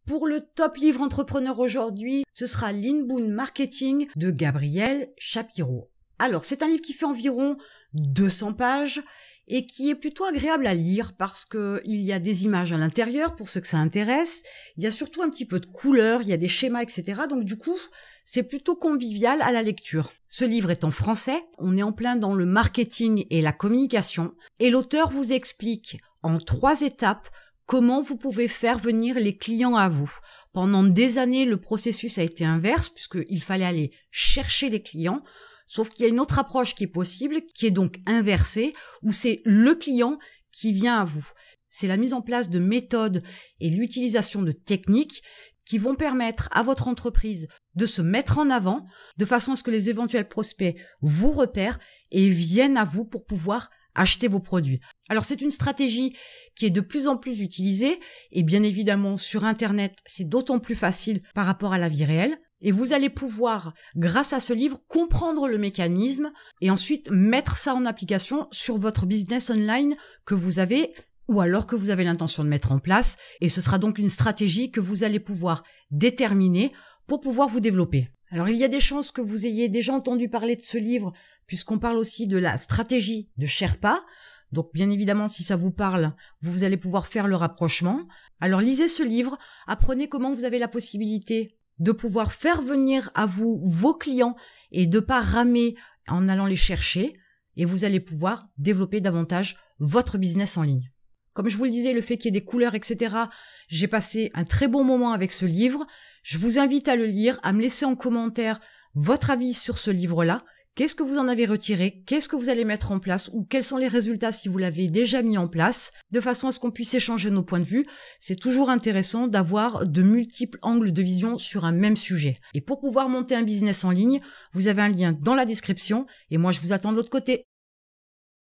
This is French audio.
Pour le top livre entrepreneur aujourd'hui, ce sera l'Inbound Marketing de Gabriel Shapiro. Alors, c'est un livre qui fait environ 200 pages et qui est plutôt agréable à lire parce que il y a des images à l'intérieur pour ceux que ça intéresse. Il y a surtout un petit peu de couleurs, il y a des schémas, etc. Donc du coup, c'est plutôt convivial à la lecture. Ce livre est en français, on est en plein dans le marketing et la communication et l'auteur vous explique en 3 étapes comment vous pouvez faire venir les clients à vous. Pendant des années, le processus a été inverse puisqu'il fallait aller chercher les clients. Sauf qu'il y a une autre approche qui est possible, qui est donc inversée, où c'est le client qui vient à vous. C'est la mise en place de méthodes et l'utilisation de techniques qui vont permettre à votre entreprise de se mettre en avant, de façon à ce que les éventuels prospects vous repèrent et viennent à vous pour pouvoir acheter vos produits. Alors c'est une stratégie qui est de plus en plus utilisée et bien évidemment sur Internet c'est d'autant plus facile par rapport à la vie réelle et vous allez pouvoir grâce à ce livre comprendre le mécanisme et ensuite mettre ça en application sur votre business online que vous avez ou alors que vous avez l'intention de mettre en place et ce sera donc une stratégie que vous allez pouvoir déterminer pour pouvoir vous développer. Alors il y a des chances que vous ayez déjà entendu parler de ce livre puisqu'on parle aussi de la stratégie de Sherpa. Donc bien évidemment si ça vous parle, vous allez pouvoir faire le rapprochement. Alors lisez ce livre, apprenez comment vous avez la possibilité de pouvoir faire venir à vous vos clients et de pas ramer en allant les chercher et vous allez pouvoir développer davantage votre business en ligne. Comme je vous le disais, le fait qu'il y ait des couleurs, etc., j'ai passé un très bon moment avec ce livre. Je vous invite à le lire, à me laisser en commentaire votre avis sur ce livre-là. Qu'est-ce que vous en avez retiré? Qu'est-ce que vous allez mettre en place? Ou quels sont les résultats si vous l'avez déjà mis en place? De façon à ce qu'on puisse échanger nos points de vue. C'est toujours intéressant d'avoir de multiples angles de vision sur un même sujet. Et pour pouvoir monter un business en ligne, vous avez un lien dans la description. Et moi, je vous attends de l'autre côté.